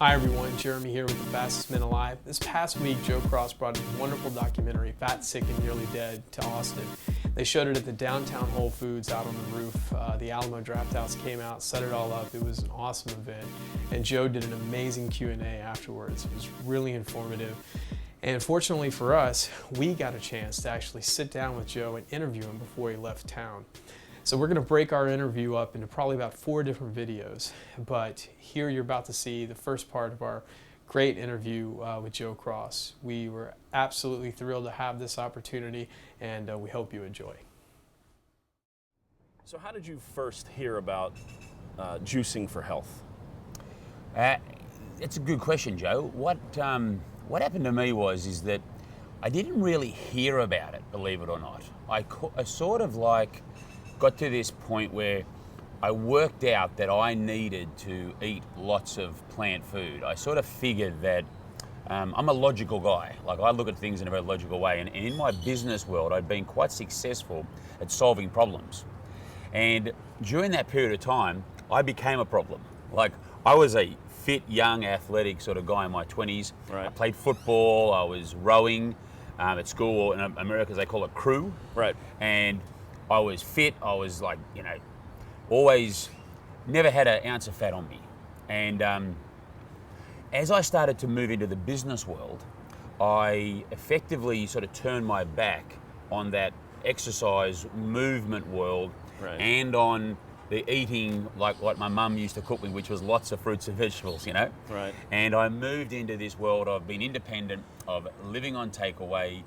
Hi everyone, Jeremy here with The Fastest Men Alive. This past week, Joe Cross brought a wonderful documentary, Fat, Sick, and Nearly Dead, to Austin. They showed it at the downtown Whole Foods out on the roof. The Alamo Drafthouse came out, set it all up. It was an awesome event. And Joe did an amazing Q&A afterwards. It was really informative. And fortunately for us, we got a chance to actually sit down with Joe and interview him before he left town. So we're going to break our interview up into probably about 4 different videos, but here you're about to see the first part of our great interview with Joe Cross. We were absolutely thrilled to have this opportunity, and we hope you enjoy. So how did you first hear about juicing for health? It's a good question, Joe. What happened to me is that I didn't really hear about it, believe it or not. I sort of like got to this point where I worked out that I needed to eat lots of plant food. I sort of figured that I'm a logical guy. Like, I look at things in a very logical way. And in my business world, I'd been quite successful at solving problems. And during that period of time, I became a problem. Like, I was a fit, young, athletic sort of guy in my 20s. Right. I played football, I was rowing at school. In America, they call it crew. Right. And I was fit, I was like, always, never had an ounce of fat on me. And as I started to move into the business world, I effectively sort of turned my back on that exercise movement world. Right. And on the eating like what my mum used to cook me, which was lots of fruits and vegetables, Right. And I moved into this world of being independent, of living on takeaway,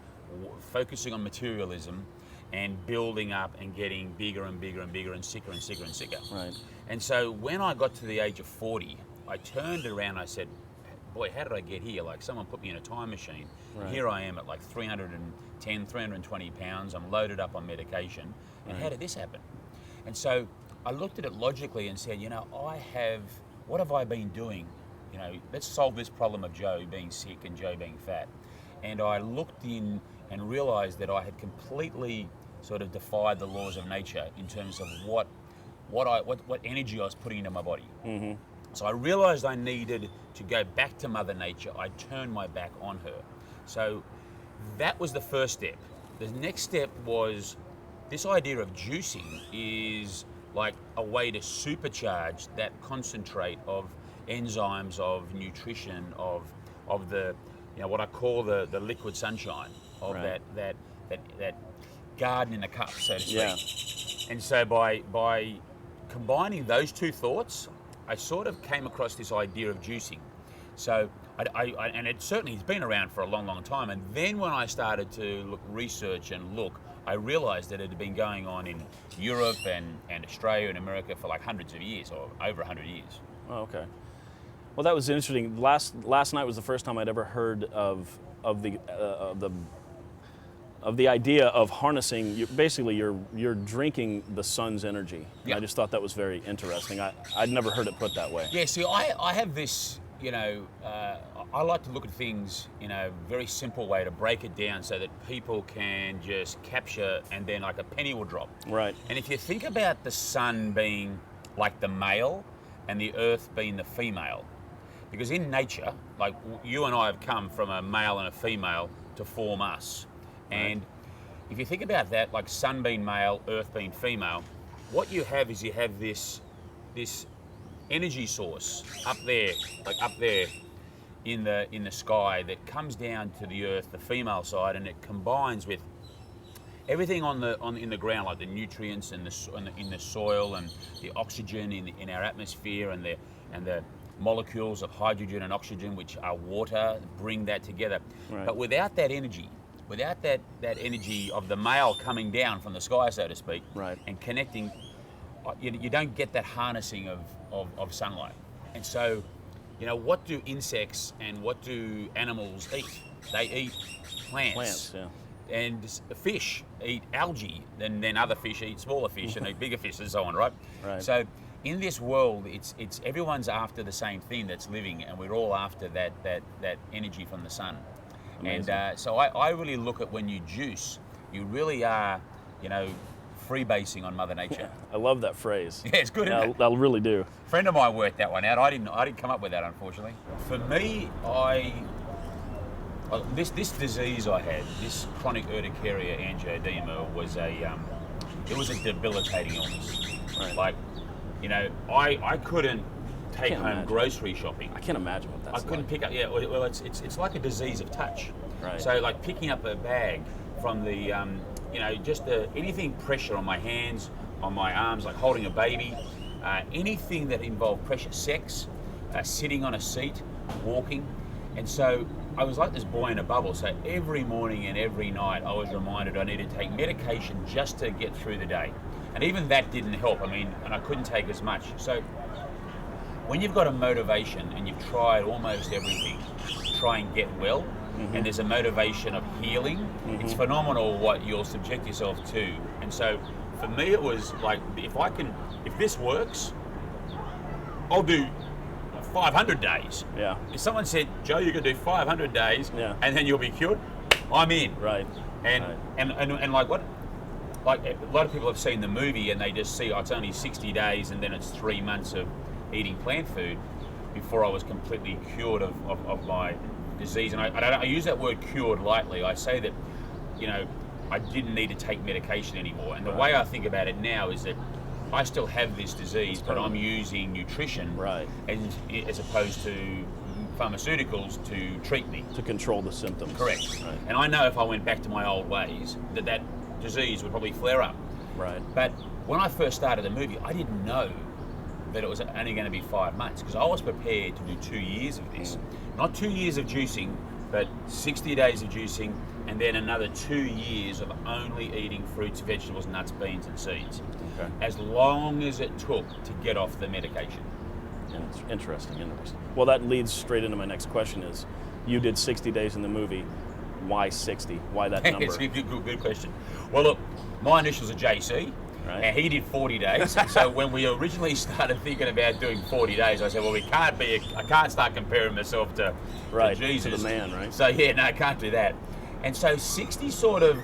focusing on materialism, and building up and getting bigger and bigger and bigger and sicker and sicker and sicker. Right. And so when I got to the age of 40, I turned around and I said, boy, how did I get here? Like, someone put me in a time machine. Right. And here I am at like 310, 320 pounds. I'm loaded up on medication. And how did this happen? And so I looked at it logically and said, what have I been doing? Let's solve this problem of Joe being sick and Joe being fat. And I looked in and realized that I had completely sort of defied the laws of nature in terms of what energy I was putting into my body. Mm-hmm. So I realized I needed to go back to Mother Nature. I turned my back on her. So that was the first step. The next step was this idea of juicing is like a way to supercharge that concentrate of enzymes, of nutrition, of the what I call the liquid sunshine of Right. that garden in a cup, so to speak. Yeah. And so by combining those two thoughts, I sort of came across this idea of juicing. So I and it certainly has been around for a long, long time. And then when I started to research and look, I realized that it had been going on in Europe and Australia and America for like hundreds of years, or over 100 years. Oh, okay. Well, that was interesting. Last night was the first time I'd ever heard of the idea of harnessing. You're drinking the sun's energy. Yeah. I just thought that was very interesting. I'd never heard it put that way. Yeah, see, I have this, I like to look at things in a very simple way to break it down so that people can just capture and then like a penny will drop. Right. And if you think about the sun being like the male and the earth being the female, because in nature, like you and I have come from a male and a female to form us. Right. And if you think about that, like sun being male, earth being female, what you have is you have this energy source up there in the sky that comes down to the earth, the female side, and it combines with everything in the ground, like the nutrients in the soil and the oxygen in our atmosphere and the molecules of hydrogen and oxygen, which are water, bring that together. Right. But without that energy of the male coming down from the sky, so to speak, Right. and connecting, you don't get that harnessing of sunlight. And so, what do insects and what do animals eat? They eat plants. Plants, yeah. And fish eat algae, then other fish eat smaller fish and eat bigger fish and so on, right? Right. So in this world, it's everyone's after the same thing that's living, and we're all after that energy from the sun. Amazing. And so I really look at when you juice, you really are, freebasing on Mother Nature. I love that phrase. Yeah, it's good, isn't it? I really do. A friend of mine worked that one out. I didn't come up with that, unfortunately. For me, this disease I had, this chronic urticaria angioedema, was it was a debilitating illness. Right. Like, you know, I couldn't take Can't home imagine. grocery shopping. I can't imagine what that's I couldn't pick up. Yeah, well, it's like a disease of touch. Right. So like picking up a bag from the, you know, just anything pressure on my hands, on my arms, like holding a baby, anything that involved pressure, sex, sitting on a seat, walking, and so I was like this boy in a bubble. So every morning and every night, I was reminded I needed to take medication just to get through the day, and even that didn't help. I mean, and I couldn't take as much. So when you've got a motivation and you've tried almost everything to try and get well, and there's a motivation of healing, it's phenomenal what you'll subject yourself to. And so for me, it was like, if this works, I'll do 500 days. Yeah. If someone said, Joe, you can do 500 days Yeah. and then you'll be cured, I'm in. Right. And, Right. and like what? Like a lot of people have seen the movie and they just see, oh, it's only 60 days and then it's 3 months of eating plant food before I was completely cured of my disease. And I use that word cured lightly. I say that, you know, I didn't need to take medication anymore. And the way I think about it now is that I still have this disease, but I'm using nutrition, Right. and as opposed to pharmaceuticals to treat me. To control the symptoms. Correct. Right. And I know if I went back to my old ways, that disease would probably flare up. Right. But when I first started the movie, I didn't know that it was only going to be 5 months, because I was prepared to do 2 years of this. Not 2 years of juicing, but 60 days of juicing, and then another 2 years of only eating fruits, vegetables, nuts, beans, and seeds. Okay. As long as it took to get off the medication. Interesting. Well, that leads straight into my next question is, you did 60 days in the movie. Why 60? Why that number? It's a good question. Well, look, my initials are JC. Right. And he did 40 days. So when we originally started thinking about doing 40 days, I said, well, I can't start comparing myself to Jesus. To the man, right? So yeah, no, I can't do that. And so 60 sort of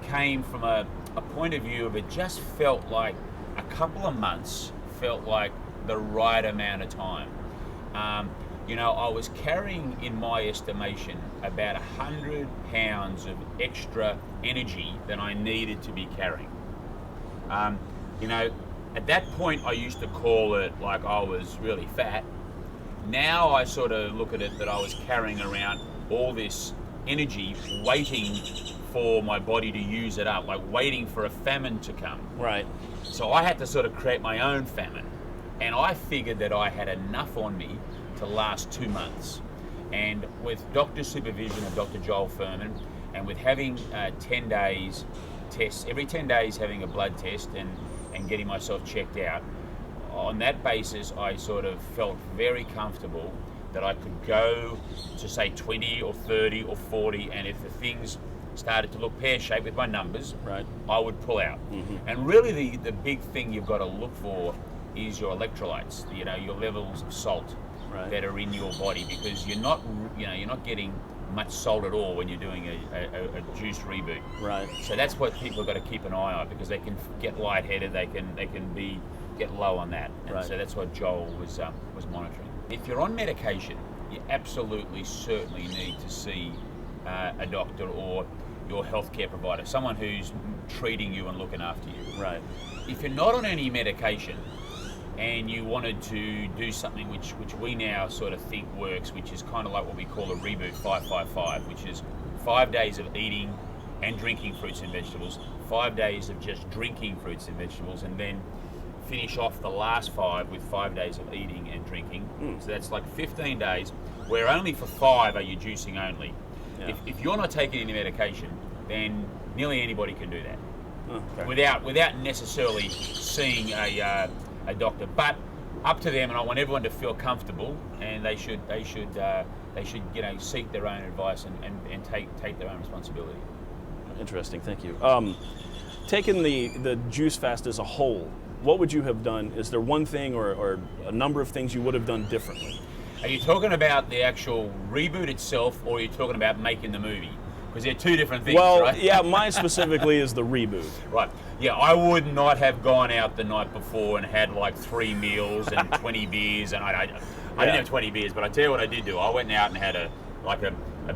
came from a point of view of, it just felt like a couple of months felt like the right amount of time. You know, I was carrying, in my estimation, about 100 pounds of extra energy than I needed to be carrying. You know, at that point I used to call it like I was really fat. Now I sort of look at it that I was carrying around all this energy, waiting for my body to use it up, like waiting for a famine to come. Right. So I had to sort of create my own famine. And I figured that I had enough on me to last 2 months. And with doctor supervision of Dr. Joel Furman, and with having 10 days tests, every 10 days having a blood test and getting myself checked out, on that basis I sort of felt very comfortable that I could go to say 20 or 30 or 40, and if the things started to look pear-shaped with my numbers, Right. I would pull out. And really the big thing you've got to look for is your electrolytes, you know, your levels of salt Right. that are in your body, because you're not getting much salt at all when you're doing a juice reboot. Right. So that's what people have got to keep an eye on, because they can get lightheaded, they can get low on that. And Right. so that's what Joel was monitoring. If you're on medication, you absolutely certainly need to see a doctor or your healthcare provider, someone who's treating you and looking after you. Right. If you're not on any medication and you wanted to do something which we now sort of think works, which is kind of like what we call a reboot 555, which is 5 days of eating and drinking fruits and vegetables, 5 days of just drinking fruits and vegetables, and then finish off the last 5 with 5 days of eating and drinking. So that's like 15 days, where only for 5 are you juicing only. Yeah. If you're not taking any medication, then nearly anybody can do that. Okay. Without necessarily seeing a doctor, but up to them. And I want everyone to feel comfortable, and they should seek their own advice and take their own responsibility. Interesting. Thank you. Taking the juice fast as a whole, what would you have done? Is there one thing or a number of things you would have done differently? Are you talking about the actual reboot itself, or are you talking about making the movie? Because they're two different things, Well, right? yeah, mine specifically is the reboot. Right. Yeah, I would not have gone out the night before and had like 3 meals and 20 beers. And I didn't have 20 beers, but I tell you what I did do. I went out and had a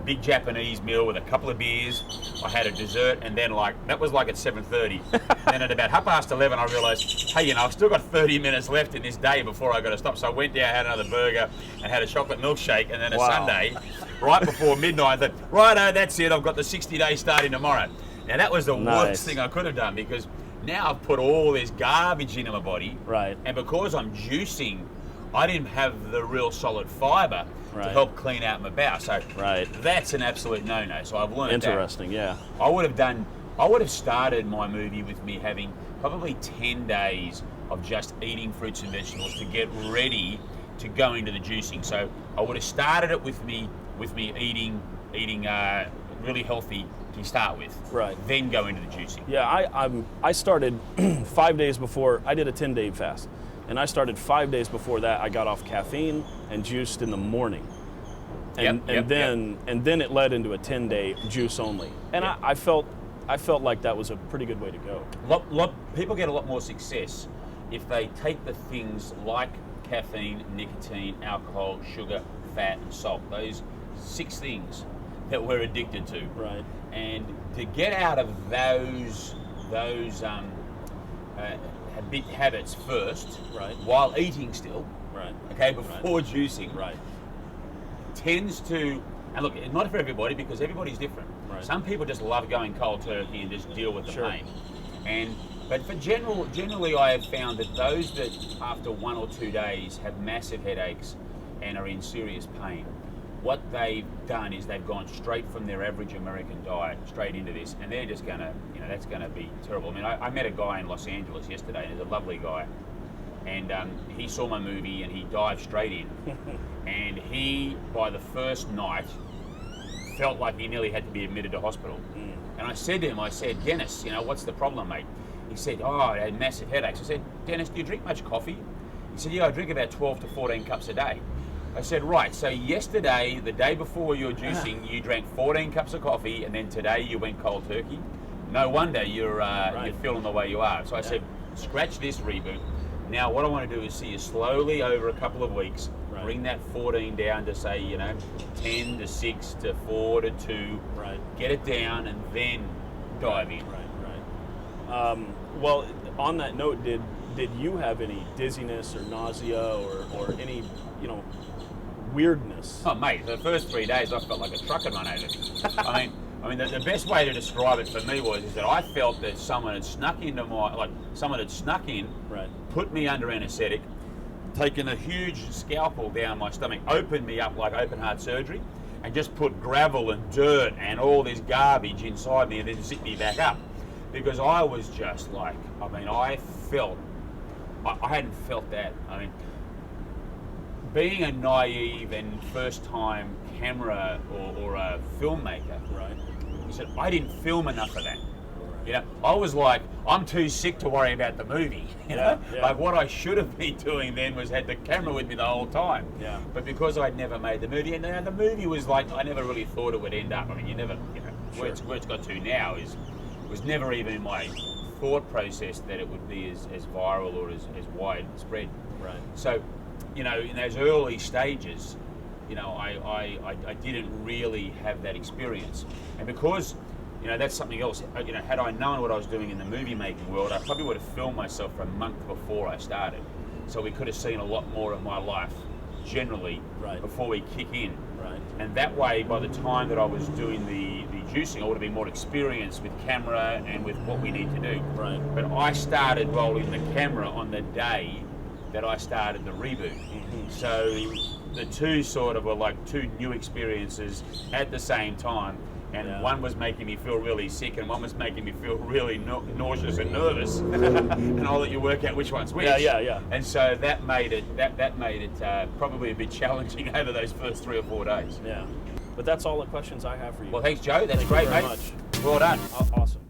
big Japanese meal with a couple of beers. I had a dessert, and then that was at 7:30. Then at about 11:30, I realised, hey, I've still got 30 minutes left in this day before I got to stop. So I went down, had another burger, and had a chocolate milkshake, and then a sundae right before midnight. I thought, righto, that's it. I've got the 60-day starting tomorrow. Now that was the worst thing I could have done, because now I've put all this garbage into my body, Right. and because I'm juicing, I didn't have the real solid fibre to help clean out my bowel. So that's an absolute no-no. So I've learned Interesting, yeah. I would have started my movie with me having probably 10 days of just eating fruits and vegetables to get ready to go into the juicing. So I would have started it with me eating really healthy to start with. Right. Then go into the juicing. Yeah, I started 5 days before. I did a 10-day fast, and I started 5 days before that. I got off caffeine and juiced in the morning, and then it led into a 10-day juice only. And I felt like that was a pretty good way to go. People get a lot more success if they take the things like caffeine, nicotine, alcohol, sugar, fat, and salt. Those 6 things that we're addicted to. Right. And to get out of those habits first, while eating still, before juicing, tends to, and look, it's not for everybody because everybody's different. Right. Some people just love going cold turkey and just deal with the pain. But for generally, I have found that those that after 1 or 2 days have massive headaches and are in serious pain, what they've done is they've gone straight from their average American diet straight into this, and they're just gonna, that's gonna be terrible. I mean, I met a guy in Los Angeles yesterday, and he's a lovely guy, and he saw my movie and he dived straight in, and he, by the first night, felt like he nearly had to be admitted to hospital. And I said to him, Dennis, what's the problem, mate? He said, I had massive headaches. I said, Dennis, do you drink much coffee? He said, yeah, I drink about 12 to 14 cups a day. I said, right, so yesterday, the day before you were juicing, you drank 14 cups of coffee, and then today you went cold turkey. No wonder you're feeling the way you are. So I said, scratch this reboot. Now what I want to do is see you slowly over a couple of weeks, bring that 14 down to say, 10 to 6 to 4 to 2, get it down, and then dive in. Well, on that note, did you have any dizziness or nausea or any, weirdness? Oh, mate, the first 3 days I felt like a truck had run over me. I mean, the best way to describe it for me is that I felt that someone had snuck in, put me under anaesthetic, taken a huge scalpel down my stomach, opened me up like open heart surgery, and just put gravel and dirt and all this garbage inside me and then zip me back up. Because I was just I hadn't felt that. I mean, being a naive and first-time camera or a filmmaker, he said, I didn't film enough of that. I was like, I'm too sick to worry about the movie. Like what I should have been doing then was had the camera with me the whole time. Yeah. But because I'd never made the movie, and the movie was I never really thought it would end up. I mean, you never, where it's got to now was never even in my thought process that it would be as viral or as widespread. Right. So, in those early stages, I didn't really have that experience. And because, that's something else, had I known what I was doing in the movie making world, I probably would have filmed myself for a month before I started. So we could have seen a lot more of my life generally before we kick in. Right. And that way, by the time that I was doing the juicing, I would have been more experienced with camera and with what we need to do. Right. But I started rolling the camera on the day that I started the reboot. Mm-hmm. So the two sort of were like two new experiences at the same time. And one was making me feel really sick, and one was making me feel really nauseous and nervous. And I'll let you work out which one's which. Yeah. And so that made it probably a bit challenging over those first 3 or 4 days. Yeah. But that's all the questions I have for you. Well, thanks, Joe. That's Thank great, you very mate. much. Well done. Awesome.